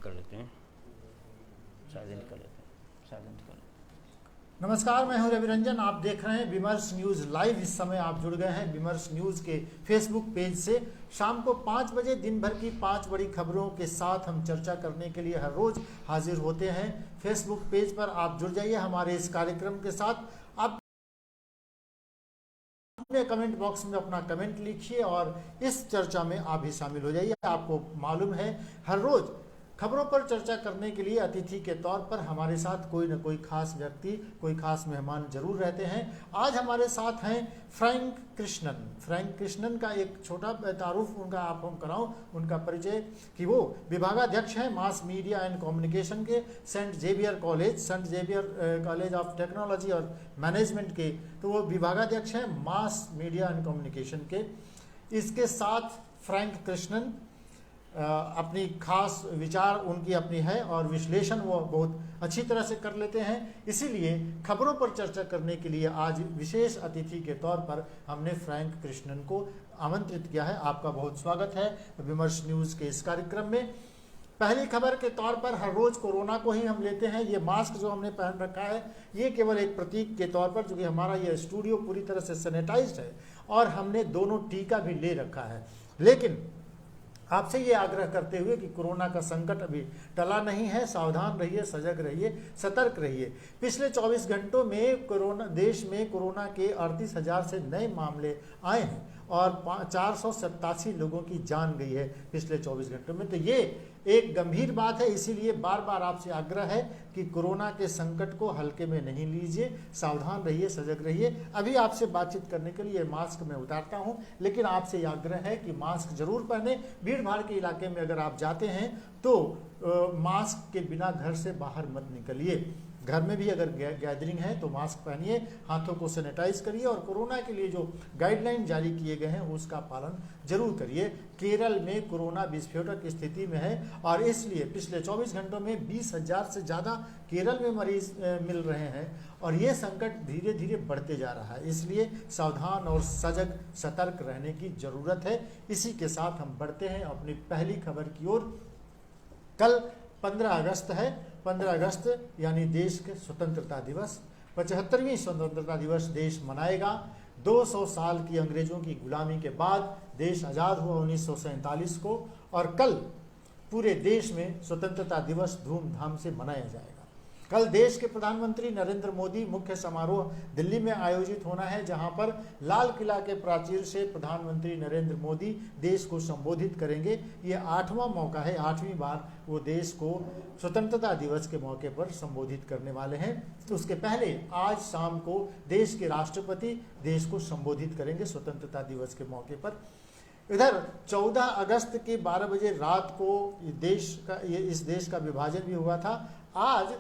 कर लेते हैं, साइलेंट कर लेते हैं, साइलेंट कर लेते हैं। नमस्कार, मैं हूं रवि रंजन। आप देख रहे हैं विमर्श न्यूज़ लाइव। इस समय आप जुड़ गए हैं विमर्श न्यूज़ के फेसबुक पेज से। शाम को 5 बजे दिन भर की 5 बड़ी खबरों के साथ हम चर्चा करने के लिए हर रोज हाजिर होते हैं। फेसबुक पेज पर आप जुड़ जाइए हमारे इस कार्यक्रम के साथ। आप अपने कमेंट बॉक्स में अपना कमेंट लिखिए और इस चर्चा में आप भी शामिल हो जाइए। आपको मालूम है हर रोज खबरों पर चर्चा करने के लिए अतिथि के तौर पर हमारे साथ कोई न कोई खास व्यक्ति, कोई खास मेहमान जरूर रहते हैं। आज हमारे साथ हैं फ्रैंक कृष्णन। फ्रैंक कृष्णन का एक छोटा तारुफ उनका आप हम कराऊं, उनका परिचय कि वो विभागाध्यक्ष हैं मास मीडिया एंड कम्युनिकेशन के Saint Xavier college of technology और मैनेजमेंट के, तो वो विभागाध्यक्ष हैं मास मीडिया एंड कम्युनिकेशन के। इसके साथ फ्रैंक कृष्णन अपनी खास विचार उनकी अपनी है और विश्लेषण वो बहुत अच्छी तरह से कर लेते हैं। इसीलिए खबरों पर चर्चा करने के लिए आज विशेष अतिथि के तौर पर हमने फ्रैंक कृष्णन को आमंत्रित किया है। आपका बहुत स्वागत है विमर्श न्यूज़ के इस कार्यक्रम में। पहली खबर के तौर पर हर रोज कोरोना को ही हम लेते हैं। ये मास्क जो हमने पहन रखा है ये केवल एक प्रतीक के तौर पर, क्योंकि हमारा ये स्टूडियो पूरी तरह से सैनिटाइज्ड है और हमने दोनों टीका भी ले रखा है। लेकिन आपसे ये आग्रह करते हुए कि कोरोना का संकट अभी टला नहीं है, सावधान रहिए, सजग रहिए, सतर्क रहिए। पिछले 24 घंटों में देश में कोरोना के 38,000 से नए मामले आए हैं और 487 लोगों की जान गई है पिछले 24 घंटों में। तो ये एक गंभीर बात है। इसीलिए बार बार आपसे आग्रह है कि कोरोना के संकट को हल्के में नहीं लीजिए, सावधान रहिए, सजग रहिए। अभी आपसे बातचीत करने के लिए मास्क मैं उतारता हूं, लेकिन आपसे आग्रह है कि मास्क जरूर पहने। भीड़ भाड़ के इलाके में अगर आप जाते हैं तो मास्क के बिना घर से बाहर मत निकलिए। घर में भी अगर गैदरिंग है तो मास्क पहनिए, हाथों को सैनिटाइज करिए और कोरोना के लिए जो गाइडलाइन जारी किए गए हैं उसका पालन जरूर करिए। केरल में कोरोना विस्फोटक स्थिति में है और इसलिए पिछले 24 घंटों में 20,000 से ज़्यादा केरल में मरीज मिल रहे हैं और ये संकट धीरे धीरे बढ़ते जा रहा है। इसलिए सावधान और सजग सतर्क रहने की ज़रूरत है। इसी के साथ हम बढ़ते हैं अपनी पहली खबर की ओर। कल 15 अगस्त है। 15 अगस्त यानी देश के स्वतंत्रता दिवस, 75वीं स्वतंत्रता दिवस देश मनाएगा। 200 साल की अंग्रेजों की गुलामी के बाद देश आज़ाद हुआ 1947 को और कल पूरे देश में स्वतंत्रता दिवस धूमधाम से मनाया जाएगा। कल देश के प्रधानमंत्री नरेंद्र मोदी मुख्य समारोह दिल्ली में आयोजित होना है, जहां पर लाल किला के प्राचीर से प्रधानमंत्री नरेंद्र मोदी देश को संबोधित करेंगे। ये 8वां मौका है, 8वीं बार वो देश को स्वतंत्रता दिवस के मौके पर संबोधित करने वाले हैं। तो उसके पहले आज शाम को देश के राष्ट्रपति देश को संबोधित करेंगे स्वतंत्रता दिवस के मौके पर। इधर 14 अगस्त के 12 बजे रात को इस देश का विभाजन भी हुआ था। आज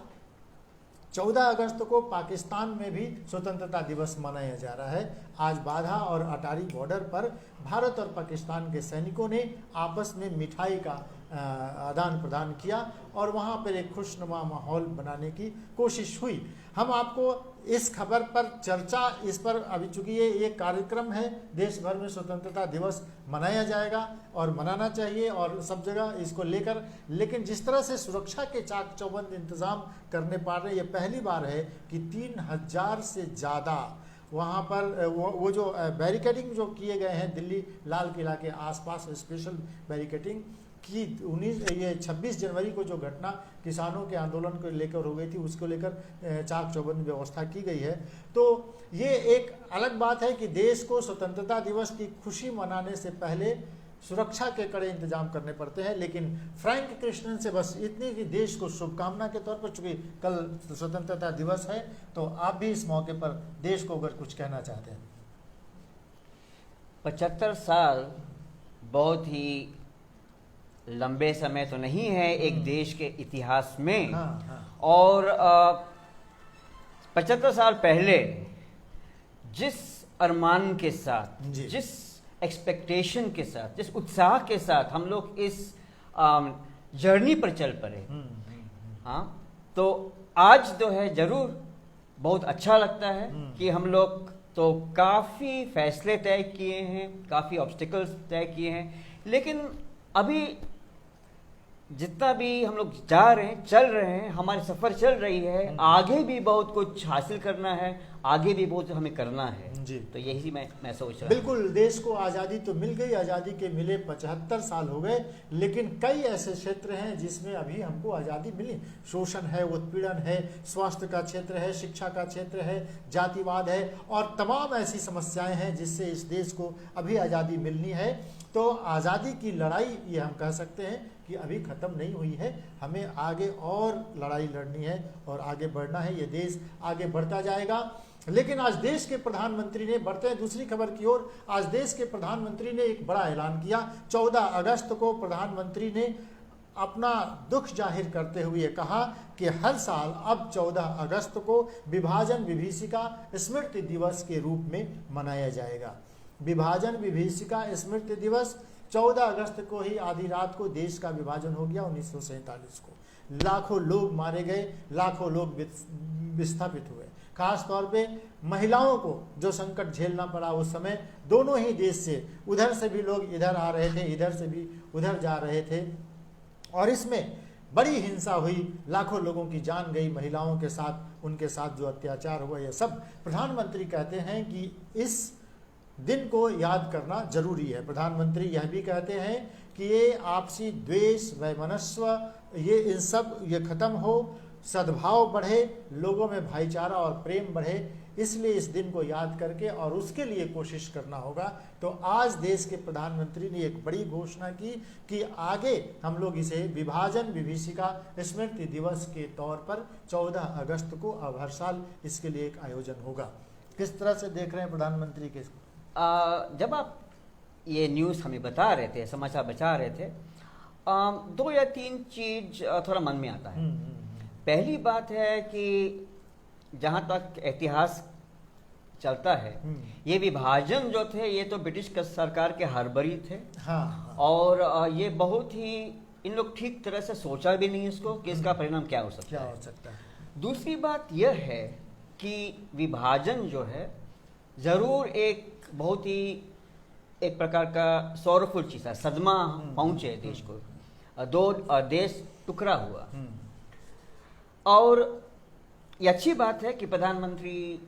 14 अगस्त को पाकिस्तान में भी स्वतंत्रता दिवस मनाया जा रहा है। आज बाघा और अटारी बॉर्डर पर भारत और पाकिस्तान के सैनिकों ने आपस में मिठाई का आदान प्रदान किया और वहाँ पर एक खुशनुमा माहौल बनाने की कोशिश हुई। हम आपको इस खबर पर चर्चा, इस पर अभी चूँकि ये एक कार्यक्रम है, देश भर में स्वतंत्रता दिवस मनाया जाएगा और मनाना चाहिए और सब जगह इसको लेकर, लेकिन जिस तरह से सुरक्षा के चाक चौबंद इंतजाम करने पा रहे हैं, ये पहली बार है कि 3,000 से ज़्यादा वहाँ पर वो जो बैरिकेडिंग जो किए गए हैं दिल्ली लाल किला के आसपास, स्पेशल बैरिकेडिंग की 26 जनवरी को जो घटना किसानों के आंदोलन को लेकर हो गई थी, उसको लेकर चाक चौबंद व्यवस्था की गई है। तो ये एक अलग बात है कि देश को स्वतंत्रता दिवस की खुशी मनाने से पहले सुरक्षा के कड़े इंतजाम करने पड़ते हैं। लेकिन फ्रैंक कृष्णन से बस इतनी कि देश को शुभकामना के तौर पर, चूँकि कल स्वतंत्रता दिवस है, तो आप भी इस मौके पर देश को अगर कुछ कहना चाहते हैं। 75 साल बहुत ही लंबे समय तो नहीं है एक देश के इतिहास में। हाँ। और 75 साल पहले जिस अरमान के साथ, जिस एक्सपेक्टेशन के साथ, जिस उत्साह के साथ हम लोग इस जर्नी पर चल पड़े, हाँ, तो आज जो है जरूर बहुत अच्छा लगता है कि हम लोग तो काफ़ी फैसले तय किए हैं, काफ़ी ऑब्स्टिकल्स तय किए हैं, लेकिन अभी जितना भी हम लोग जा रहे हैं, चल रहे हैं, हमारी सफ़र चल रही है, आगे भी बहुत कुछ हासिल करना है, आगे भी बहुत हमें करना है जी। तो यही मैं सोच रहा हूँ। बिल्कुल, देश को आज़ादी तो मिल गई, आज़ादी के मिले 75 साल हो गए, लेकिन कई ऐसे क्षेत्र हैं जिसमें अभी हमको आज़ादी मिली। शोषण है, उत्पीड़न है, स्वास्थ्य का क्षेत्र है, शिक्षा का क्षेत्र है, जातिवाद है और तमाम ऐसी समस्याएं हैं जिससे इस देश को अभी आज़ादी मिलनी है। तो आज़ादी की लड़ाई ये हम कह सकते हैं कि अभी ख़त्म नहीं हुई है, हमें आगे और लड़ाई लड़नी है और आगे बढ़ना है। ये देश आगे बढ़ता जाएगा। लेकिन आज देश के प्रधानमंत्री ने, बढ़ते हैं दूसरी खबर की ओर, आज देश के प्रधानमंत्री ने एक बड़ा ऐलान किया। 14 अगस्त को प्रधानमंत्री ने अपना दुख जाहिर करते हुए कहा कि हर साल अब 14 अगस्त को विभाजन विभीषिका स्मृति दिवस के रूप में मनाया जाएगा। विभाजन विभीषिका स्मृति दिवस 14 अगस्त को ही आधी रात को देश का विभाजन हो गया 1947 को। लाखों लोग मारे गए, लाखों लोग विस्थापित हुए। खास तौर पे महिलाओं को जो संकट झेलना पड़ा उस समय, दोनों ही देश से, उधर से भी लोग इधर आ रहे थे, इधर से भी उधर जा रहे थे और इसमें बड़ी हिंसा हुई, लाखों लोगों की जान गई, महिलाओं के साथ, उनके साथ जो अत्याचार हुआ, ये सब प्रधानमंत्री कहते हैं कि इस दिन को याद करना जरूरी है। प्रधानमंत्री यह भी कहते हैं कि ये आपसी द्वेष, वैमनस्य, ये इन सब ये खत्म हो, सद्भाव बढ़े, लोगों में भाईचारा और प्रेम बढ़े, इसलिए इस दिन को याद करके और उसके लिए कोशिश करना होगा। तो आज देश के प्रधानमंत्री ने एक बड़ी घोषणा की कि आगे हम लोग इसे विभाजन विभीषिका स्मृति दिवस के तौर पर 14 अगस्त को अब हर साल इसके लिए एक आयोजन होगा। किस तरह से देख रहे हैं प्रधानमंत्री के? जब आप ये न्यूज़ हमें बता रहे थे, समाचार बता रहे थे, 2 या 3 चीज थोड़ा मन में आता है। पहली बात है कि जहाँ तक इतिहास चलता है, ये विभाजन जो थे ये तो ब्रिटिश सरकार के हरबरी थे। हाँ। और ये बहुत ही, इन लोग ठीक तरह से सोचा भी नहीं इसको कि इसका परिणाम क्या हो सकता है। दूसरी बात यह है कि विभाजन जो है जरूर एक बहुत ही एक प्रकार का सौरफुल चीज है, सदमा पहुंचे देश को, 2 देश टुकड़ा हुआ। और ये अच्छी बात है कि प्रधानमंत्री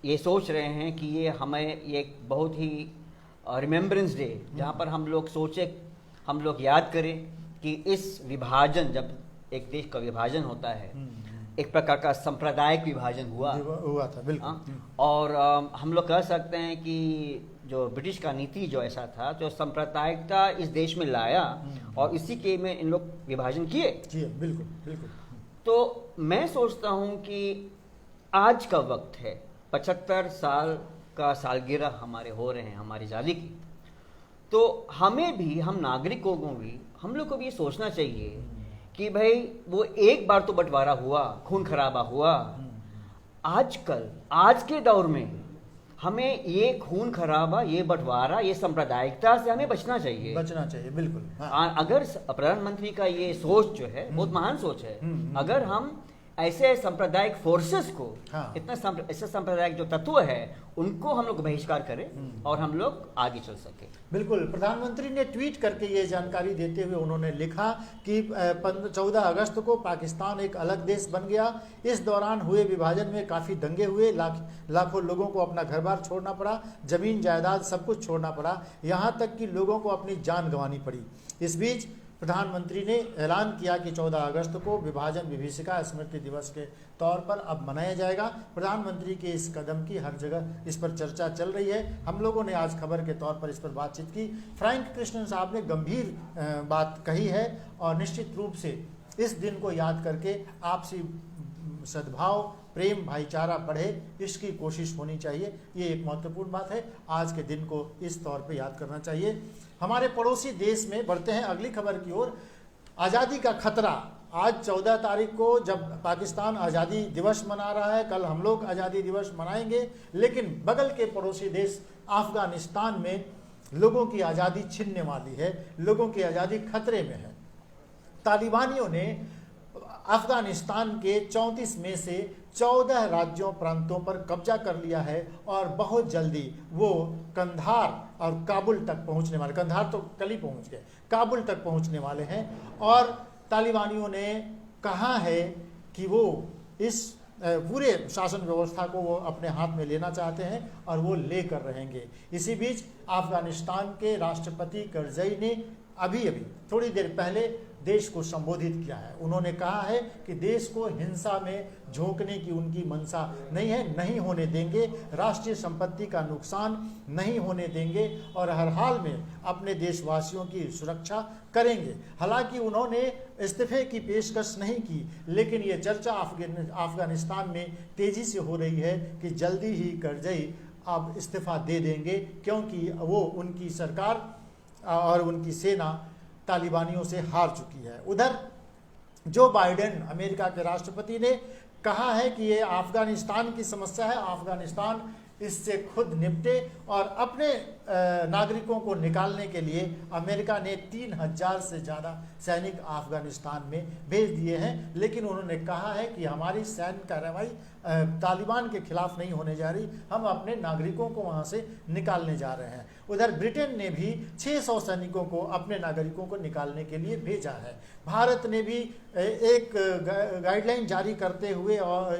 ये सोच रहे हैं कि ये हमें ये बहुत ही रिमेम्बरेंस डे, जहाँ पर हम लोग सोचे, हम लोग याद करें कि इस विभाजन, जब एक देश का विभाजन होता है, एक प्रकार का सांप्रदायिक विभाजन हुआ था, बिल्कुल। और हम लोग कह सकते हैं कि जो ब्रिटिश का नीति जो ऐसा था, जो सांप्रदायिकता इस देश में लाया और इसी के में इन लोग विभाजन किए। बिल्कुल बिल्कुल। तो मैं सोचता हूँ कि आज का वक्त है, 75 साल का सालगिरह हमारे हो रहे हैं हमारी आज़ादी की, तो हमें भी, हम नागरिकों को भी, हम लोग को भी ये सोचना चाहिए कि भाई वो एक बार तो बंटवारा हुआ, खून खराबा हुआ। आजकल, आज के दौर में हमें ये खून खराबा, ये बंटवारा, ये सांप्रदायिकता से हमें बचना चाहिए, बिल्कुल। अगर प्रधानमंत्री का ये सोच जो है बहुत महान सोच है। अगर हम ऐसे सांप्रदायिक फोर्सेस को, ऐसे सांप्रदायिक जो तत्व है उनको हम लोग बहिष्कार करें और हम लोग आगे चल सके। बिल्कुल। प्रधानमंत्री ने ट्वीट करके ये जानकारी देते हुए उन्होंने लिखा कि 14 अगस्त को पाकिस्तान एक अलग देश बन गया। इस दौरान हुए विभाजन में काफ़ी दंगे हुए, लाखों लोगों को अपना घर बार छोड़ना पड़ा, जमीन जायदाद सब कुछ छोड़ना पड़ा, यहाँ तक कि लोगों को अपनी जान गंवानी पड़ी। इस बीच प्रधानमंत्री ने ऐलान किया कि 14 अगस्त को विभाजन विभीषिका स्मृति दिवस के तौर पर अब मनाया जाएगा। प्रधानमंत्री के इस कदम की हर जगह इस पर चर्चा चल रही है। हम लोगों ने आज खबर के तौर पर इस पर बातचीत की। फ्रैंक कृष्णन साहब ने गंभीर बात कही है और निश्चित रूप से इस दिन को याद करके आपसी सद्भाव, प्रेम, भाईचारा बढ़े, इसकी कोशिश होनी चाहिए। ये एक महत्वपूर्ण बात है, आज के दिन को इस तौर पे याद करना चाहिए। हमारे पड़ोसी देश में बढ़ते हैं अगली खबर की ओर। आज़ादी का खतरा। आज 14 तारीख को जब पाकिस्तान आज़ादी दिवस मना रहा है, कल हम लोग आज़ादी दिवस मनाएंगे, लेकिन बगल के पड़ोसी देश अफगानिस्तान में लोगों की आज़ादी छिनने वाली है, लोगों की आज़ादी खतरे में है। तालिबानियों ने अफगानिस्तान के 34 में से 14 राज्यों प्रांतों पर कब्जा कर लिया है और बहुत जल्दी वो कंधार और काबुल तक पहुंचने वाले, कंधार तो कल ही पहुंच गए, काबुल तक पहुंचने वाले हैं। और तालिबानियों ने कहा है कि वो इस पूरे शासन व्यवस्था को वो अपने हाथ में लेना चाहते हैं और वो लेकर रहेंगे। इसी बीच अफगानिस्तान के राष्ट्रपति करजई ने अभी थोड़ी देर पहले देश को संबोधित किया है। उन्होंने कहा है कि देश को हिंसा में झोंकने की उनकी मंशा नहीं है, नहीं होने देंगे, राष्ट्रीय संपत्ति का नुकसान नहीं होने देंगे और हर हाल में अपने देशवासियों की सुरक्षा करेंगे। हालांकि उन्होंने इस्तीफे की पेशकश नहीं की, लेकिन ये चर्चा अफगानिस्तान में तेजी से हो रही है कि जल्दी ही करजई अब इस्तीफा दे देंगे, क्योंकि वो उनकी सरकार और उनकी सेना तालिबानियों से हार चुकी है। उधर जो बाइडेन अमेरिका के राष्ट्रपति ने कहा है कि ये अफगानिस्तान की समस्या है, अफगानिस्तान इससे खुद निपटे, और अपने नागरिकों को निकालने के लिए अमेरिका ने 3000 से ज़्यादा सैनिक अफगानिस्तान में भेज दिए हैं। लेकिन उन्होंने कहा है कि हमारी सैन्य कार्रवाई तालिबान के खिलाफ नहीं होने जा रही, हम अपने नागरिकों को वहाँ से निकालने जा रहे हैं। उधर ब्रिटेन ने भी 600 सैनिकों को अपने नागरिकों को निकालने के लिए भेजा है। भारत ने भी एक गाइडलाइन जारी करते हुए और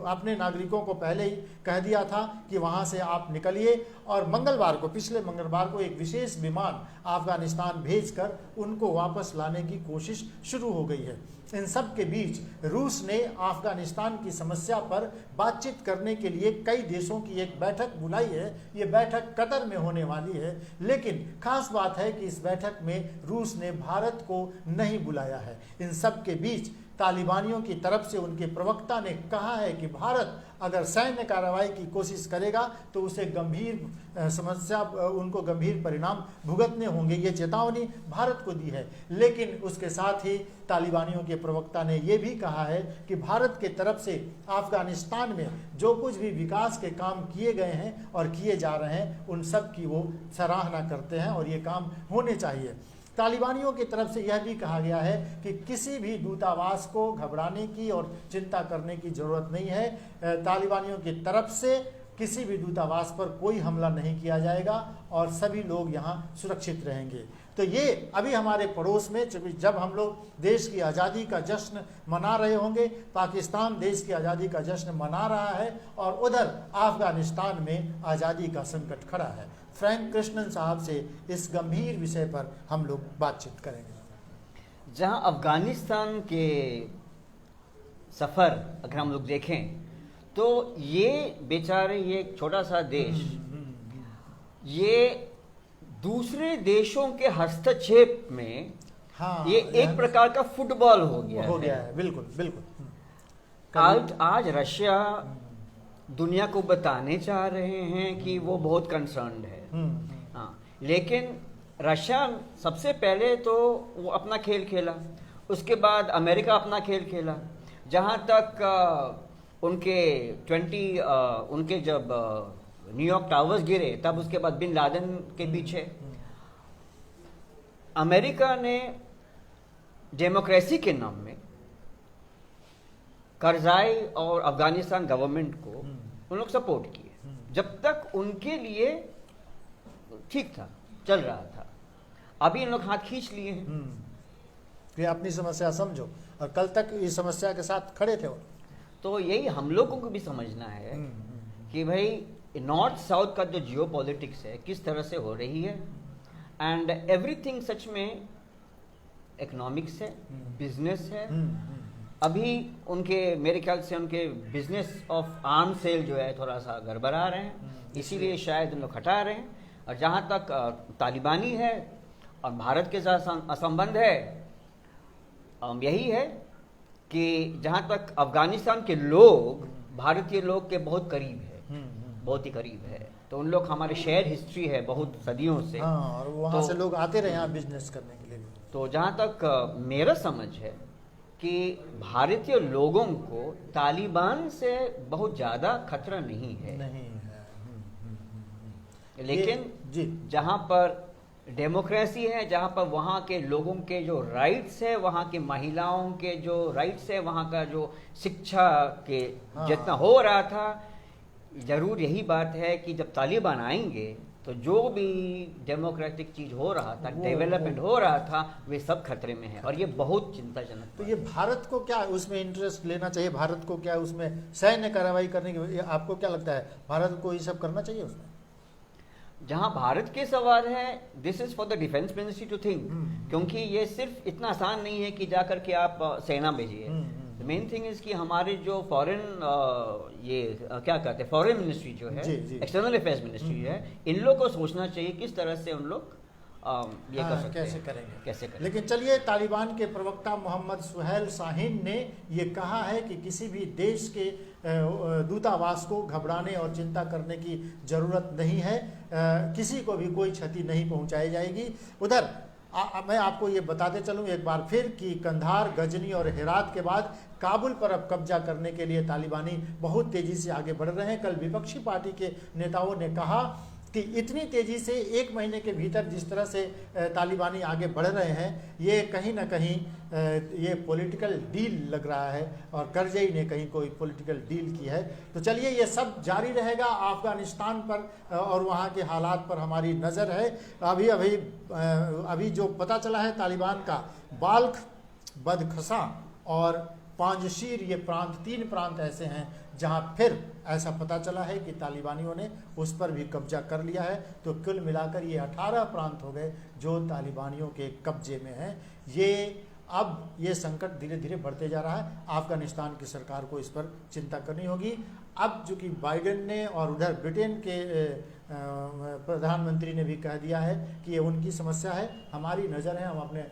अपने नागरिकों को पहले ही कह दिया था कि वहाँ से आप निकलिए, और मंगलवार को, पिछले मंगलवार को एक विशेष विमान अफगानिस्तान भेजकर उनको वापस लाने की कोशिश शुरू हो गई है। इन सब के बीच रूस ने अफगानिस्तान की समस्या पर बातचीत करने के लिए कई देशों की एक बैठक बुलाई है। ये बैठक कतर में होने वाली है, लेकिन खास बात है कि इस बैठक में रूस ने भारत को नहीं बुलाया है। इन सब के बीच तालिबानियों की तरफ से उनके प्रवक्ता ने कहा है कि भारत अगर सैन्य कार्रवाई की कोशिश करेगा तो उसे गंभीर समस्या, उनको गंभीर परिणाम भुगतने होंगे। ये चेतावनी भारत को दी है। लेकिन उसके साथ ही तालिबानियों के प्रवक्ता ने यह भी कहा है कि भारत के तरफ से अफगानिस्तान में जो कुछ भी विकास के काम किए गए हैं और किए जा रहे हैं, उन सब की वो सराहना करते हैं और ये काम होने चाहिए। तालिबानियों की तरफ से यह भी कहा गया है कि किसी भी दूतावास को घबराने की और चिंता करने की जरूरत नहीं है। तालिबानियों की तरफ से किसी भी दूतावास पर कोई हमला नहीं किया जाएगा और सभी लोग यहाँ सुरक्षित रहेंगे। तो ये अभी हमारे पड़ोस में जब हम लोग देश की आज़ादी का जश्न मना रहे होंगे, पाकिस्तान देश की आज़ादी का जश्न मना रहा है और उधर अफगानिस्तान में आज़ादी का संकट खड़ा है। फ्रैंक कृष्णन साहब से इस गंभीर विषय पर हम लोग बातचीत करेंगे। जहां अफगानिस्तान के सफ़र अगर हम लोग देखें तो ये बेचारे, ये एक छोटा सा देश, ये दूसरे देशों के हस्तक्षेप में ये एक प्रकार का फुटबॉल हो गया है। बिल्कुल बिल्कुल। आज रशिया दुनिया को बताने चाह रहे हैं कि वो बहुत कंसर्न्ड है। हाँ, लेकिन रशिया सबसे पहले तो वो अपना खेल खेला, उसके बाद अमेरिका अपना खेल खेला। जहाँ तक उनके जब न्यूयॉर्क टावर्स गिरे तब उसके बाद बिन लादेन के पीछे अमेरिका ने डेमोक्रेसी के नाम में करजाई और अफगानिस्तान गवर्नमेंट को उन लोग सपोर्ट किए जब तक उनके लिए ठीक था, चल रहा था। अभी इन लोग हाथ खींच लिए हैं कि अपनी समस्या समझो, और कल तक इस समस्या के साथ खड़े थे। तो यही हम लोगों को भी समझना है कि भाई नॉर्थ साउथ का जो जियो पॉलिटिक्स है किस तरह से हो रही है, एंड एवरीथिंग सच में इकोनॉमिक्स है, बिजनेस है। अभी उनके मेरे ख्याल से उनके बिजनेस ऑफ आर्म सेल जो है थोड़ा सा गड़बड़ा रहे हैं, इसीलिए शायद उन लोग हटा रहे हैं। और जहाँ तक तालिबानी है और भारत के साथ असंबंध है, यही है कि जहाँ तक अफगानिस्तान के लोग भारतीय लोग के बहुत करीब है, बहुत ही करीब है। तो उन लोग हमारे शेयर हिस्ट्री है बहुत सदियों से। और वहाँ से लोग आते रहे यहाँ बिजनेस करने के लिए। तो जहाँ तक मेरा समझ है कि भारतीय लोगों को तालिबान से बहुत ज़्यादा खतरा नहीं है, लेकिन जहाँ पर डेमोक्रेसी है जहाँ पर वहाँ के लोगों के जो राइट्स है, वहाँ की महिलाओं के जो राइट्स है, वहाँ का जो शिक्षा के जितना हो रहा था, ज़रूर यही बात है कि जब तालिबान आएंगे तो जो भी डेमोक्रेटिक चीज़ हो रहा था, डेवलपमेंट हो रहा था, वे सब खतरे में है और ये बहुत चिंताजनक। तो ये भारत को क्या उसमें इंटरेस्ट लेना चाहिए, भारत को क्या उसमें सैन्य कार्रवाई करने की, आपको क्या लगता है भारत को ये सब करना चाहिए उसमें? जहां भारत के सवाल है, this is for the defence ministry to think, क्योंकि ये सिर्फ इतना आसान नहीं है कि जाकर के आप सेना भेजिए। मेन थिंग इज कि हमारे जो फॉरेन क्या कहते हैं, फॉरेन मिनिस्ट्री जो है, एक्सटर्नल अफेयर्स मिनिस्ट्री है, इन लोग को सोचना चाहिए किस तरह से उन लोग ये कर सकते कैसे हैं, करेंगे, कैसे करेंगे। लेकिन चलिए, तालिबान के प्रवक्ता मोहम्मद सुहेल शाहीन ने ये कहा है कि किसी भी देश के दूतावास को घबराने और चिंता करने की ज़रूरत नहीं है, किसी को भी कोई क्षति नहीं पहुंचाई जाएगी। उधर मैं आपको ये बताते चलूँ एक बार फिर कि कंधार, गजनी और हेरात के बाद काबुल पर अब कब्जा करने के लिए तालिबानी बहुत तेज़ी से आगे बढ़ रहे हैं। कल विपक्षी पार्टी के नेताओं ने कहा कि इतनी तेज़ी से एक महीने के भीतर जिस तरह से तालिबानी आगे बढ़ रहे हैं, ये कहीं ना कहीं ये पॉलिटिकल डील लग रहा है और करजई ने कहीं कोई पॉलिटिकल डील की है। तो चलिए, ये सब जारी रहेगा। अफगानिस्तान पर और वहाँ के हालात पर हमारी नज़र है। अभी जो पता चला है, तालिबान का बाल्ख, बदखसा और पांजशीर, ये प्रांत, 3 प्रांत ऐसे हैं जहां फिर ऐसा पता चला है कि तालिबानियों ने उस पर भी कब्जा कर लिया है। तो कुल मिलाकर ये 18 प्रांत हो गए जो तालिबानियों के कब्जे में हैं। अब ये संकट धीरे धीरे बढ़ते जा रहा है। अफगानिस्तान की सरकार को इस पर चिंता करनी होगी। अब चूँकि बाइडेन ने और उधर ब्रिटेन के प्रधानमंत्री ने भी कह दिया है कि ये उनकी समस्या है, हमारी नज़र है, हम अपने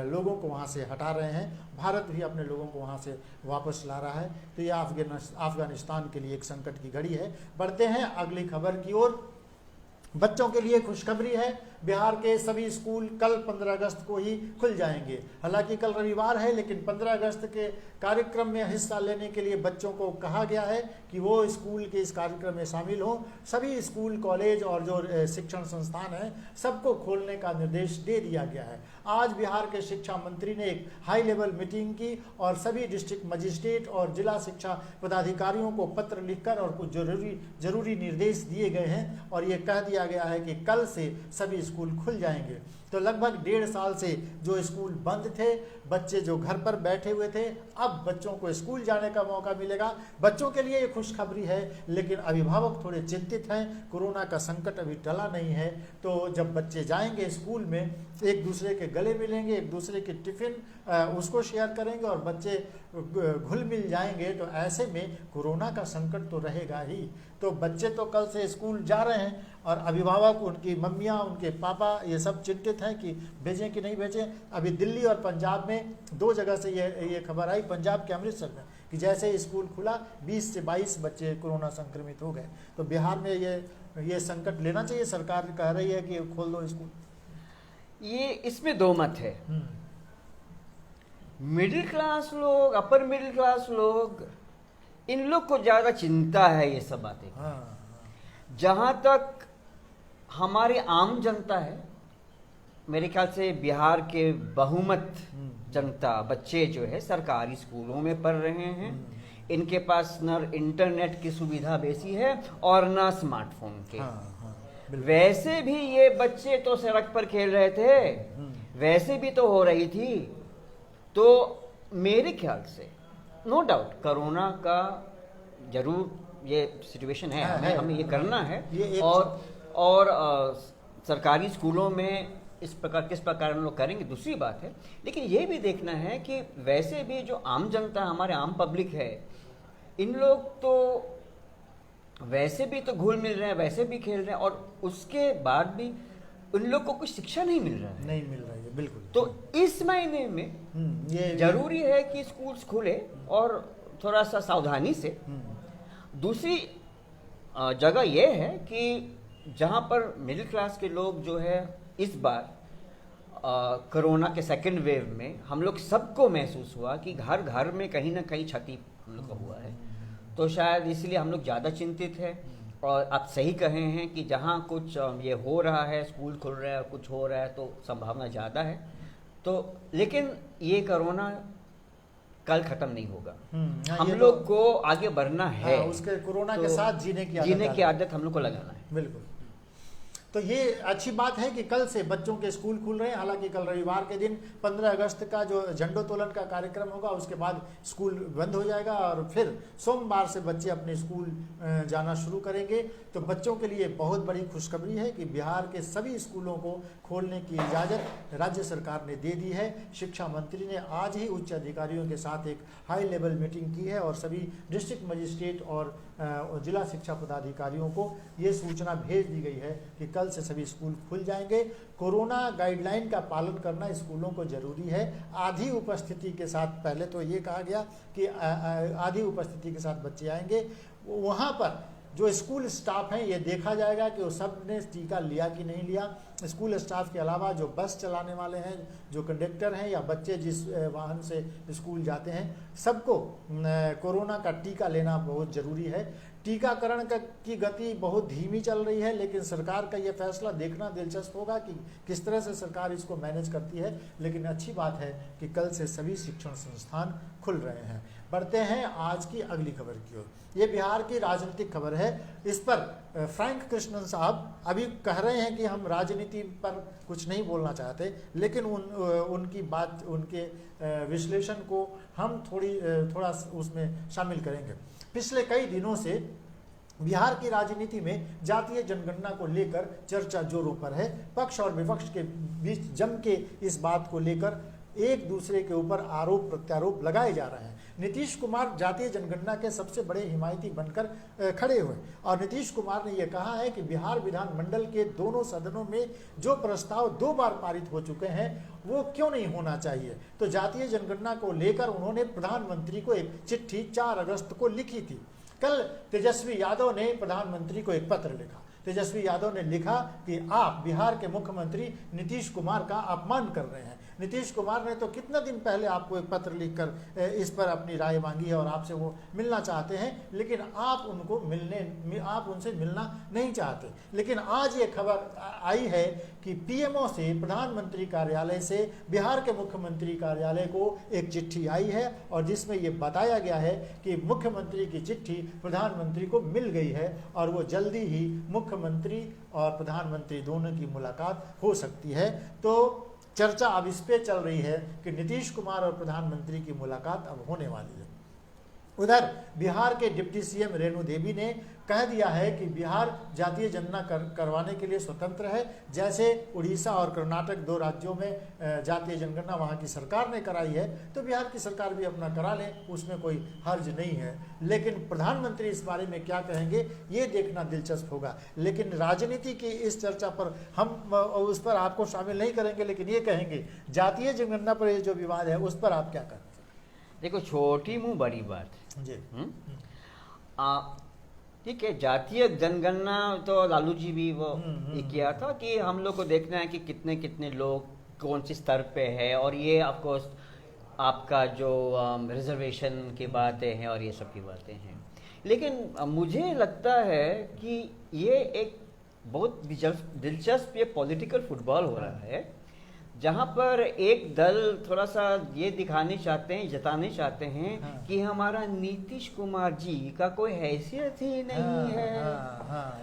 लोगों को वहाँ से हटा रहे हैं, भारत भी अपने लोगों को वहाँ से वापस ला रहा है। तो ये अफगानिस्तान के लिए एक संकट की घड़ी है। बढ़ते हैं अगली खबर की ओर। बच्चों के लिए खुशखबरी है, बिहार के सभी स्कूल कल 15 अगस्त को ही खुल जाएंगे। हालांकि कल रविवार है, लेकिन 15 अगस्त के कार्यक्रम में हिस्सा लेने के लिए बच्चों को कहा गया है कि वो स्कूल के इस कार्यक्रम में शामिल हों। सभी स्कूल, कॉलेज और जो शिक्षण संस्थान हैं, सबको खोलने का निर्देश दे दिया गया है। आज बिहार के शिक्षा मंत्री ने एक हाई लेवल मीटिंग की और सभी डिस्ट्रिक्ट मजिस्ट्रेट और जिला शिक्षा पदाधिकारियों को पत्र लिखकर और कुछ जरूरी निर्देश दिए गए हैं और ये कह दिया गया है कि कल से सभी स्कूल खुल जाएंगे। तो लगभग 1.5 साल से जो स्कूल बंद थे, बच्चे जो घर पर बैठे हुए थे, अब बच्चों को स्कूल जाने का मौका मिलेगा। बच्चों के लिए ये खुशखबरी है, लेकिन अभिभावक थोड़े चिंतित हैं। कोरोना का संकट अभी टला नहीं है, तो जब बच्चे जाएंगे स्कूल में, एक दूसरे के गले मिलेंगे, एक दूसरे के टिफिन उसको शेयर करेंगे और बच्चे घुल मिल जाएंगे, तो ऐसे में कोरोना का संकट तो रहेगा ही। तो बच्चे तो कल से स्कूल जा रहे हैं और अभिभावक, उनकी मम्मियाँ, उनके पापा, ये सब चिंतित हैं कि भेजें कि नहीं भेजें। अभी दिल्ली और पंजाब में 2 जगह से ये खबर आई, पंजाब के अमृतसर में, कि जैसे स्कूल खुला 20 से 22 बच्चे कोरोना संक्रमित हो गए। तो बिहार में ये संकट लेना चाहिए, सरकार कह रही है कि खोल दो स्कूल। ये इसमें 2 मत है। मिडिल क्लास लोग, अपर मिडिल क्लास लोग, इन लोग को ज़्यादा चिंता है ये सब बातें। जहाँ तक हमारी आम जनता है, मेरे ख्याल से बिहार के बहुमत जनता, बच्चे जो है सरकारी स्कूलों में पढ़ रहे हैं। इनके पास न इंटरनेट की सुविधा बेसी है और न स्मार्टफोन के। वैसे भी ये बच्चे तो सड़क पर खेल रहे थे, वैसे भी तो हो रही थी। तो मेरे ख्याल से नो डाउट कोरोना का जरूर ये सिचुएशन है, हमें ये करना है। और सरकारी स्कूलों में किस प्रकार हम लोग करेंगे दूसरी बात है, लेकिन ये भी देखना है कि वैसे भी जो आम जनता, हमारे आम पब्लिक है, इन लोग तो वैसे भी तो घुल मिल रहे हैं, वैसे भी खेल रहे हैं, और उसके बाद भी उन लोग को कुछ शिक्षा नहीं मिल रहा है। नहीं मिल रही है, बिल्कुल। तो इस महीने में ये जरूरी है कि स्कूल्स खुले और थोड़ा सा सावधानी से। दूसरी जगह ये है कि जहाँ पर मिडिल क्लास के लोग जो है, इस बार कोरोना के सेकेंड वेव में हम लोग सबको महसूस हुआ कि घर घर में कहीं ना कहीं क्षति हम लोग को हुआ है। तो शायद इसलिए हम लोग ज़्यादा चिंतित है। और आप सही कहे हैं कि जहाँ कुछ ये हो रहा है, स्कूल खुल रहा है, कुछ हो रहा है, तो संभावना ज़्यादा है। तो लेकिन ये कोरोना कल ख़त्म नहीं होगा। हम लोग को आगे बढ़ना है। उसके कोरोना के साथ जीने की आदत हम लोग को लगाना है। बिल्कुल। तो ये अच्छी बात है कि कल से बच्चों के स्कूल खुल रहे हैं। हालांकि कल रविवार के दिन 15 अगस्त का जो झंडोत्तोलन का कार्यक्रम होगा, उसके बाद स्कूल बंद हो जाएगा और फिर सोमवार से बच्चे अपने स्कूल जाना शुरू करेंगे। तो बच्चों के लिए बहुत बड़ी खुशखबरी है कि बिहार के सभी स्कूलों को खोलने की इजाज़त राज्य सरकार ने दे दी है। शिक्षा मंत्री ने आज ही उच्च अधिकारियों के साथ एक हाई लेवल मीटिंग की है और सभी डिस्ट्रिक्ट मजिस्ट्रेट और जिला शिक्षा पदाधिकारियों को ये सूचना भेज दी गई है कि कल से सभी स्कूल खुल जाएंगे। कोरोना गाइडलाइन का पालन करना स्कूलों को जरूरी है। आधी उपस्थिति के साथ, पहले तो ये कहा गया कि आधी उपस्थिति के साथ बच्चे आएंगे। वहाँ पर जो स्कूल स्टाफ हैं, ये देखा जाएगा कि वो सब ने टीका लिया कि नहीं लिया। स्कूल स्टाफ के अलावा जो बस चलाने वाले हैं, जो कंडक्टर हैं या बच्चे जिस वाहन से स्कूल जाते हैं, सबको कोरोना का टीका लेना बहुत ज़रूरी है। टीकाकरण की गति बहुत धीमी चल रही है, लेकिन सरकार का ये फैसला देखना दिलचस्प होगा कि किस तरह से सरकार इसको मैनेज करती है। लेकिन अच्छी बात है कि कल से सभी शिक्षण संस्थान खुल रहे हैं। बढ़ते हैं आज की अगली खबर की ओर। ये बिहार की राजनीतिक खबर है। इस पर फ्रैंक कृष्णन साहब अभी कह रहे हैं कि हम राजनीति पर कुछ नहीं बोलना चाहते, लेकिन उनकी बात, उनके विश्लेषण को हम थोड़ा उसमें शामिल करेंगे। पिछले कई दिनों से बिहार की राजनीति में जातीय जनगणना को लेकर चर्चा जोरों पर है। पक्ष और विपक्ष के बीच जम के इस बात को लेकर एक दूसरे के ऊपर आरोप प्रत्यारोप लगाए जा रहे हैं। नीतीश कुमार जातीय जनगणना के सबसे बड़े हिमायती बनकर खड़े हुए और नीतीश कुमार ने यह कहा है कि बिहार विधानमंडल के दोनों सदनों में जो प्रस्ताव 2 बार पारित हो चुके हैं वो क्यों नहीं होना चाहिए। तो जातीय जनगणना को लेकर उन्होंने प्रधानमंत्री को एक चिट्ठी 4 अगस्त को लिखी थी। कल तेजस्वी यादव ने प्रधानमंत्री को एक पत्र लिखा। तेजस्वी यादव ने लिखा कि आप बिहार के मुख्यमंत्री नीतीश कुमार का अपमान कर रहे हैं। नीतीश कुमार ने तो कितना दिन पहले आपको एक पत्र लिखकर इस पर अपनी राय मांगी है और आपसे वो मिलना चाहते हैं, लेकिन आप उनसे मिलना नहीं चाहते। लेकिन आज ये खबर आई है कि पीएमओ से, प्रधानमंत्री कार्यालय से बिहार के मुख्यमंत्री कार्यालय को एक चिट्ठी आई है और जिसमें ये बताया गया है कि मुख्यमंत्री की चिट्ठी प्रधानमंत्री को मिल गई है और वो जल्दी ही मुख्यमंत्री और प्रधानमंत्री दोनों की मुलाकात हो सकती है। तो चर्चा अब इस पे चल रही है कि नीतीश कुमार और प्रधानमंत्री की मुलाकात अब होने वाली है। उधर बिहार के डिप्टी सीएम रेणु देवी ने कह दिया है कि बिहार जातीय जनगणना करवाने के लिए स्वतंत्र है। जैसे उड़ीसा और कर्नाटक 2 राज्यों में जातीय जनगणना वहाँ की सरकार ने कराई है, तो बिहार की सरकार भी अपना करा ले, उसमें कोई हर्ज नहीं है। लेकिन प्रधानमंत्री इस बारे में क्या कहेंगे ये देखना दिलचस्प होगा। लेकिन राजनीति की इस चर्चा पर हम उस पर आपको शामिल नहीं करेंगे, लेकिन ये कहेंगे जातीय जनगणना पर ये जो विवाद है उस पर आप क्या करें। देखो, छोटी मुँह बड़ी बात जी। ठीक है, जातीय जनगणना तो लालू जी भी वो ये किया था कि हम लोग को देखना है कि कितने कितने लोग कौन से स्तर पे है, और ये ऑफकोर्स आपका जो रिजर्वेशन की बातें हैं और ये सब की बातें हैं। लेकिन मुझे लगता है कि ये एक बहुत दिलचस्प ये पॉलिटिकल फुटबॉल हो रहा है, जहाँ पर एक दल थोड़ा सा ये दिखाने चाहते हैं, जताने चाहते हैं कि हमारा नीतीश कुमार जी का कोई हैसियत ही नहीं है।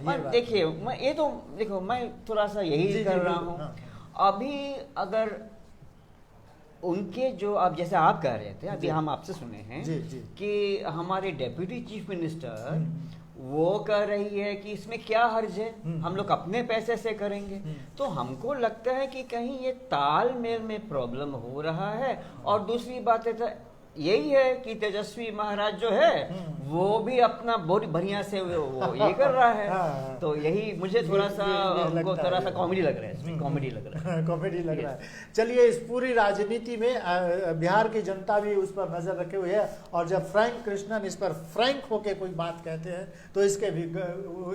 और देखिए, मैं थोड़ा सा यही कर रहा हूँ। अभी अगर उनके जो, अब जैसे आप कह रहे थे, अभी हम आपसे सुने हैं कि हमारे डेप्यूटी चीफ मिनिस्टर वो कह रही है कि इसमें क्या हर्ज है, हम लोग अपने पैसे से करेंगे। तो हमको लगता है कि कहीं ये तालमेल में प्रॉब्लम हो रहा है। और दूसरी बात है यही है कि तेजस्वी महाराज जो है वो भी अपना बहुत बढ़िया से वो ये कर रहा है। तो यही मुझे थोड़ा सा कॉमेडी लग रहा है, कॉमेडी लग रहा है। चलिए, इस पूरी राजनीति में बिहार की जनता भी उस पर नजर रखे हुए है और जब फ्रैंक कृष्णन इस पर फ्रैंक होके कोई बात कहते हैं तो इसके भी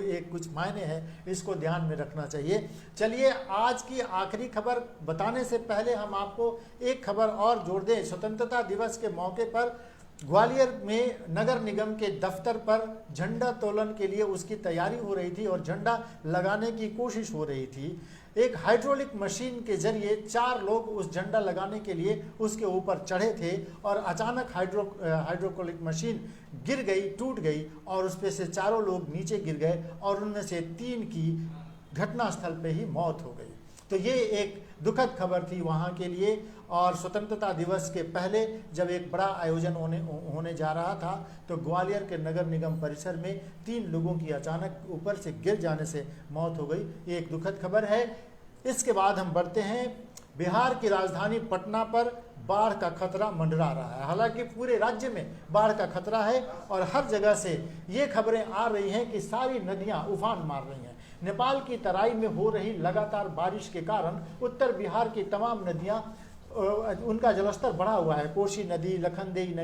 एक कुछ मायने हैं, इसको ध्यान में रखना चाहिए। चलिए, आज की आखिरी खबर बताने से पहले हम आपको एक खबर और जोड़ दें। स्वतंत्रता दिवस के मौके पर ग्वालियर में नगर निगम के दफ्तर पर झंडा तोलन के लिए उसकी तैयारी हो रही थी और झंडा लगाने की कोशिश हो रही थी। एक हाइड्रोलिक मशीन के जरिए 4 लोग उस झंडा लगाने के लिए उसके ऊपर चढ़े थे और अचानक हाइड्रोलिक मशीन गिर गई, टूट गई और उस पे से 4 लोग नीचे गिर गए और उनमें से 3 की घटनास्थल पे ही मौत हो गई। तो ये एक दुखद खबर थी वहाँ के लिए। और स्वतंत्रता दिवस के पहले जब एक बड़ा आयोजन होने जा रहा था तो ग्वालियर के नगर निगम परिसर में 3 लोगों की अचानक ऊपर से गिर जाने से मौत हो गई। ये एक दुखद खबर है। इसके बाद हम बढ़ते हैं। बिहार की राजधानी पटना पर बाढ़ का खतरा मंडरा रहा है। हालांकि पूरे राज्य में बाढ़ का खतरा है और हर जगह से ये खबरें आ रही हैं कि सारी नदियां उफान मार रही हैं। नेपाल की तराई में हो रही लगातार बारिश के कारण उत्तर बिहार की तमाम नदियां उनका जलस्तर बढ़ा हुआ है। कोसी नदी, लखनदेई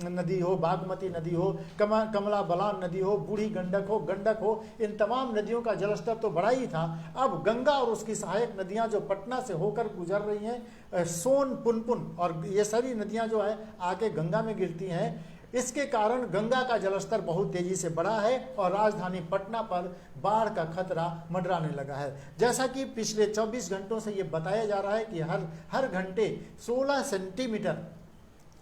नदी हो, बागमती नदी हो, कमला बलान नदी हो, बूढ़ी गंडक हो, इन तमाम नदियों का जलस्तर तो बढ़ा ही था। अब गंगा और उसकी सहायक नदियां जो पटना से होकर गुजर रही हैं, सोन, पुनपुन और ये सारी नदियां जो है आके गंगा में गिरती हैं। इसके कारण गंगा का जलस्तर बहुत तेजी से बढ़ा है और राजधानी पटना पर बाढ़ का खतरा मंडराने लगा है। जैसा कि पिछले 24 घंटों से ये बताया जा रहा है कि हर घंटे 16 सेंटीमीटर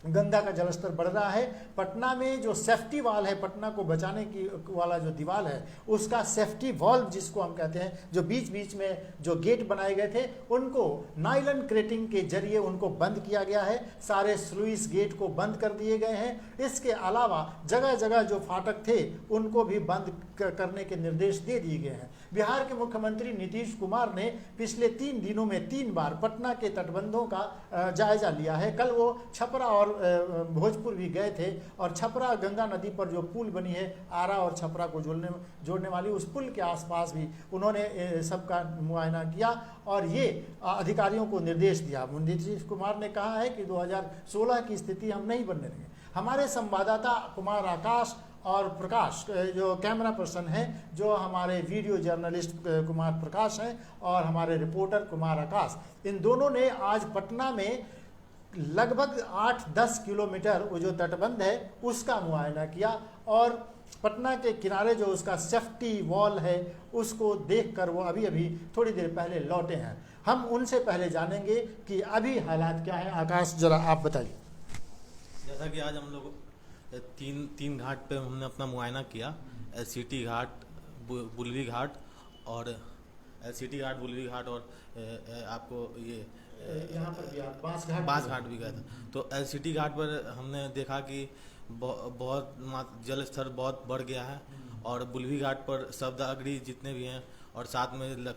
गंगा का जलस्तर बढ़ रहा है। पटना में जो सेफ्टी वाल है, पटना को बचाने की वाला जो दीवार है, उसका सेफ्टी वॉल्व जिसको हम कहते हैं, जो बीच बीच में जो गेट बनाए गए थे उनको नाइलन क्रेटिंग के जरिए उनको बंद किया गया है। सारे स्लुइस गेट को बंद कर दिए गए हैं। इसके अलावा जगह जगह जो फाटक थे उनको भी बंद करने के निर्देश दे दिए गए हैं। बिहार के मुख्यमंत्री नीतीश कुमार ने पिछले 3 दिनों में 3 बार पटना के तटबंधों का जायजा लिया है। कल वो छपरा और भोजपुर भी गए थे और छपरा गंगा नदी पर जो पुल बनी है, आरा और छपरा को जोड़ने वाली, उस पुल के आसपास भी उन्होंने सबका मुआयना किया और ये अधिकारियों को निर्देश दिया। नीतीश कुमार ने कहा है कि 2016 की स्थिति हम नहीं बनने देंगे। हमारे संवाददाता कुमार आकाश और प्रकाश जो कैमरा पर्सन हैं, जो हमारे वीडियो जर्नलिस्ट कुमार प्रकाश हैं और हमारे रिपोर्टर कुमार आकाश, इन दोनों ने आज पटना में लगभग 8-10 किलोमीटर वो जो तटबंध है उसका मुआयना किया और पटना के किनारे जो उसका सेफ्टी वॉल है उसको देखकर वो अभी थोड़ी देर पहले लौटे हैं। हम उनसे पहले जानेंगे कि अभी हालात क्या है। आकाश, जरा आप बताइए। जैसा कि आज हम लोग तीन घाट पे हमने अपना मुआयना किया, सिटी घाट, बुलवी घाट और सिटी घाट, बुलवी घाट और आपको ये यहाँ पर भी आप बांस घाट भी गया था। तो सिटी घाट पर हमने देखा कि बहुत जल स्तर बहुत बढ़ गया है और बुलवी घाट पर सब्दागड़ी जितने भी हैं और साथ में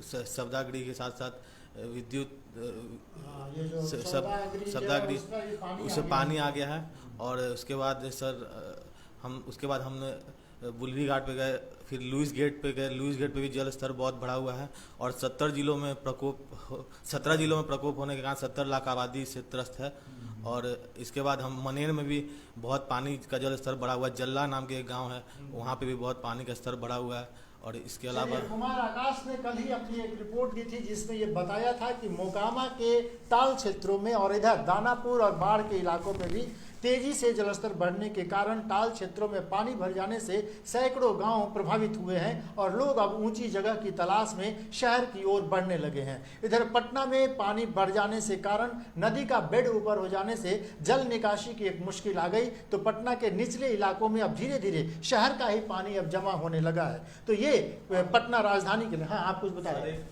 सब्दागड़ी के साथ साथ विद्युत सब्दागड़ी उससे पानी आ गया है। और उसके बाद हमने बुलवी घाट पे गए, फिर लुइस गेट पे गए। लुइस गेट पे भी जल स्तर बहुत बढ़ा हुआ है और 17 जिलों में प्रकोप होने के कारण 70 लाख आबादी से त्रस्त है। और इसके बाद हम मनेर में भी बहुत पानी का जल स्तर बढ़ा हुआ है। जल्ला नाम के एक गांव है, वहाँ पे भी बहुत पानी का स्तर बढ़ा हुआ है। और इसके अलावा कुमार आकाश ने कल ही अपनी एक रिपोर्ट दी थी जिसमें ये बताया था कि मोकामा के ताल क्षेत्रों में और इधर दानापुर और बाढ़ के इलाकों में भी तेजी से जलस्तर बढ़ने के कारण ताल क्षेत्रों में पानी भर जाने से सैकड़ों गांव प्रभावित हुए हैं और लोग अब ऊंची जगह की तलाश में शहर की ओर बढ़ने लगे हैं। इधर पटना में पानी बढ़ जाने से कारण नदी का बेड ऊपर हो जाने से जल निकासी की एक मुश्किल आ गई। तो पटना के निचले इलाकों में अब धीरे धीरे शहर का ही पानी अब जमा होने लगा है। तो ये पटना राजधानी के लिए। हाँ, आप कुछ बताइए।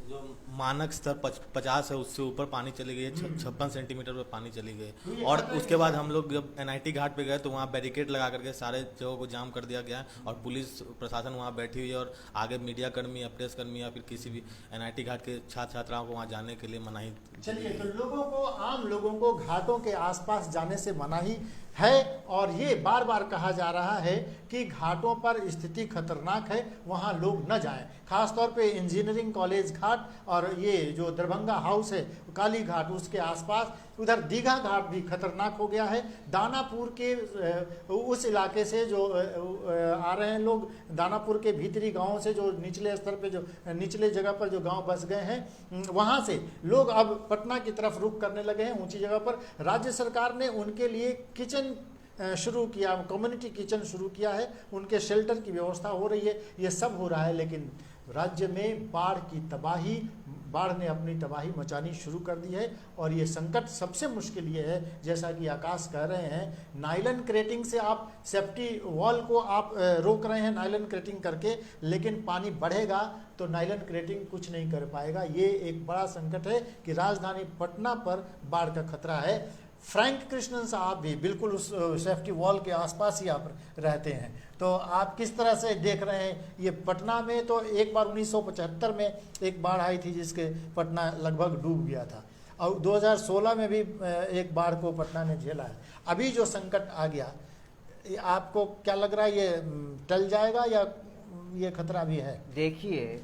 जो मानक स्तर 50 है उससे ऊपर पानी चली गई है, 56 सेंटीमीटर पे पानी चली गई। और उसके बाद हम लोग जब NIT घाट पे गए तो वहाँ बैरिकेड लगा करके सारे जगहों को जाम कर दिया गया और पुलिस प्रशासन वहाँ बैठी हुई है और आगे मीडिया कर्मी या प्रेस कर्मी या फिर किसी भी NIT घाट के छात्र छात्राओं को वहाँ जाने के लिए मनाही। चलिए, तो आम लोगों को घाटों के आसपास जाने से मनाही है और ये बार बार कहा जा रहा है कि घाटों पर स्थिति खतरनाक है, वहाँ लोग न जाएं। खासतौर पे इंजीनियरिंग कॉलेज घाट और ये जो दरभंगा हाउस है काली घाट, उसके आसपास उधर दीघा घाट भी खतरनाक हो गया है। दानापुर के उस इलाके से जो आ रहे हैं लोग, दानापुर के भीतरी गांवों से जो निचले स्तर पे जो निचले जगह पर जो गांव बस गए हैं, वहां से लोग अब पटना की तरफ रुख करने लगे हैं। ऊंची जगह पर। राज्य सरकार ने उनके लिए किचन शुरू किया, कम्युनिटी किचन शुरू किया है, उनके शेल्टर की व्यवस्था हो रही है, ये सब हो रहा है। लेकिन राज्य में बाढ़ ने अपनी तबाही मचानी शुरू कर दी है। और ये संकट सबसे मुश्किल ये है, जैसा कि आकाश कह रहे हैं, नायलन क्रेटिंग से आप सेफ्टी वॉल को आप रोक रहे हैं नायलन क्रेटिंग करके, लेकिन पानी बढ़ेगा तो नायलन क्रेटिंग कुछ नहीं कर पाएगा। ये एक बड़ा संकट है कि राजधानी पटना पर बाढ़ का खतरा है। फ्रैंक कृष्णन साहब भी बिल्कुल उस सेफ्टी वॉल के आसपास ही आप रहते हैं, तो आप किस तरह से देख रहे हैं ये पटना में? तो एक बार 1975 में एक बाढ़ आई थी जिसके पटना लगभग डूब गया था, और 2016 में भी एक बाढ़ को पटना ने झेला है। अभी जो संकट आ गया, आपको क्या लग रहा है, ये टल जाएगा या ये खतरा भी है? देखिए,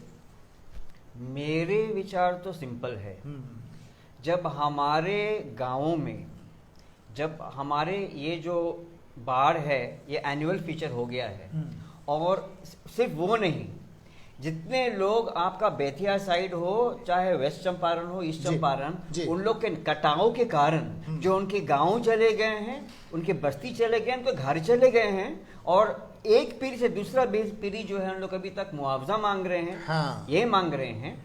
मेरे विचार तो सिंपल है। जब हमारे गांवों में, जब हमारे ये जो बाढ़ है ये एनुअल फीचर हो गया है, और सिर्फ वो नहीं, जितने लोग आपका बेतिया साइड हो, चाहे वेस्ट चंपारण हो, ईस्ट चंपारण, उन लोग के कटाव के कारण जो उनके गांव चले गए हैं, उनके बस्ती चले गए हैं, उनके घर चले गए हैं, और एक पीढ़ी से दूसरा पीढ़ी जो है उन लोग अभी तक मुआवजा मांग रहे हैं। हाँ। ये मांग रहे हैं।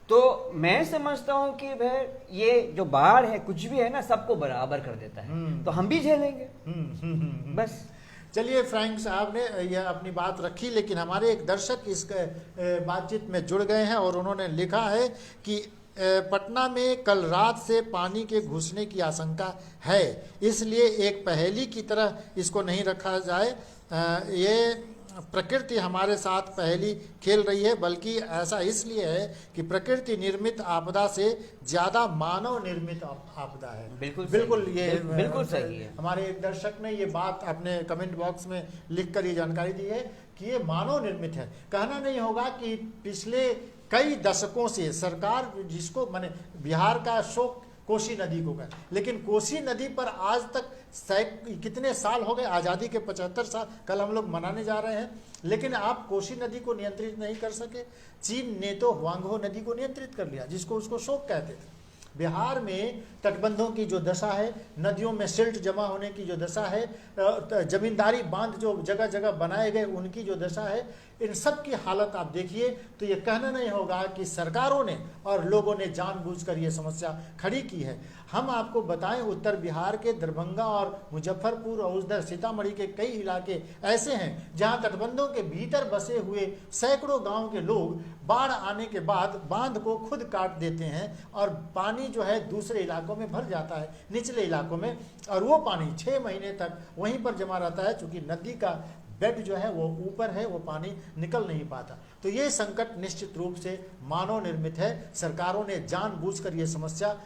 तो मैं समझता हूं कि भाई ये जो बाढ़ है कुछ भी है ना, सबको बराबर कर देता है, तो हम भी झेलेंगे। बस। चलिए, फ्रैंक साहब ने यह अपनी बात रखी, लेकिन हमारे एक दर्शक इस बातचीत में जुड़ गए हैं और उन्होंने लिखा है कि पटना में कल रात से पानी के घुसने की आशंका है, इसलिए एक पहेली की तरह इसको नहीं रखा जाए। ये प्रकृति हमारे साथ पहेली खेल रही है, बल्कि ऐसा इसलिए है कि प्रकृति निर्मित आपदा से ज्यादा मानव निर्मित आपदा है। बिल्कुल ये बिल्कुल सही है। हमारे एक दर्शक ने ये बात अपने कमेंट बॉक्स में लिखकर ये जानकारी दी है कि ये मानव निर्मित है। कहना नहीं होगा कि पिछले कई दशकों से सरकार, जिसको माने बिहार का शोक कोसी नदी को कहें, लेकिन कोसी नदी पर आज तक कितने साल हो गए, आज़ादी के 75 साल कल हम लोग मनाने जा रहे हैं, लेकिन आप कोसी नदी को नियंत्रित नहीं कर सके। चीन ने तो हुआंगहो नदी को नियंत्रित कर लिया, जिसको उसको शोक कहते थे। बिहार में तटबंधों की जो दशा है, नदियों में सिल्ट जमा होने की जो दशा है, जमींदारी बांध जो जगह जगह बनाए गए उनकी जो दशा है, इन सब की हालत आप देखिए तो ये कहना नहीं होगा कि सरकारों ने और लोगों ने जानबूझकर ये समस्या खड़ी की है। हम आपको बताएं, उत्तर बिहार के दरभंगा और मुजफ्फरपुर और उधर सीतामढ़ी के कई इलाके ऐसे हैं जहां तटबंधों के भीतर बसे हुए सैकड़ों गांव के लोग बाढ़ आने के बाद बांध को खुद काट देते हैं और पानी जो है दूसरे इलाकों में भर जाता है, निचले इलाकों में, और वो पानी 6 महीने तक वहीं पर जमा रहता है, चूंकि नदी का बेड जो है वो ऊपर है, वो पानी निकल नहीं पाता। तो ये संकट निश्चित रूप से मानव निर्मित है। सरकारों ने जानबूझकर ये समस्या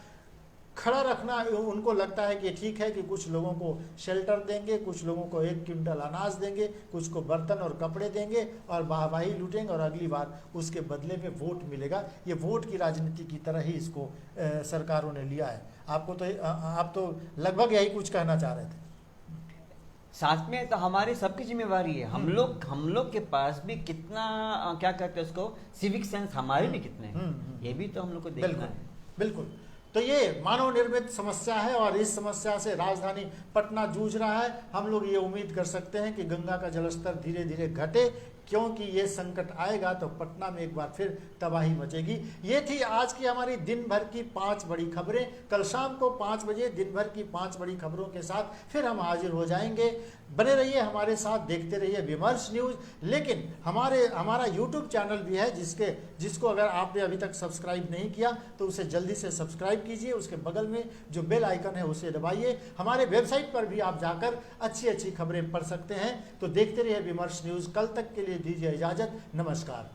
खड़ा रखना, उनको लगता है कि ठीक है कि कुछ लोगों को शेल्टर देंगे, कुछ लोगों को 1 क्विंटल अनाज देंगे, कुछ को बर्तन और कपड़े देंगे और वाहवाही लूटेंगे, और अगली बार उसके बदले में वोट मिलेगा। ये वोट की राजनीति की तरह ही इसको सरकारों ने लिया है। आप तो लगभग यही कुछ कहना चाह रहे थे। साथ में तो हमारी सबकी जिम्मेवारी है। हम लोग के पास भी कितना, क्या कहते हैं उसको, सिविक सेंस हमारे भी कितने हैं, ये भी तो हम लोग को देखना है। बिल्कुल। तो ये मानव निर्मित समस्या है और इस समस्या से राजधानी पटना जूझ रहा है। हम लोग ये उम्मीद कर सकते हैं कि गंगा का जलस्तर धीरे धीरे घटे, क्योंकि ये संकट आएगा तो पटना में एक बार फिर तबाही मचेगी। ये थी आज की हमारी दिन भर की 5 बड़ी खबरें। कल शाम को 5 बजे दिन भर की 5 बड़ी खबरों के साथ फिर हम हाजिर हो जाएंगे। बने रहिए हमारे साथ, देखते रहिए विमर्श न्यूज। लेकिन हमारा यूट्यूब चैनल भी है जिसको अगर आपने अभी तक सब्सक्राइब नहीं किया तो उसे जल्दी से सब्सक्राइब कीजिए। उसके बगल में जो बेल आइकन है उसे दबाइए। हमारे वेबसाइट पर भी आप जाकर अच्छी अच्छी खबरें पढ़ सकते हैं। तो देखते रहिए विमर्श न्यूज। कल तक के लिए दीजिए इजाजत। नमस्कार।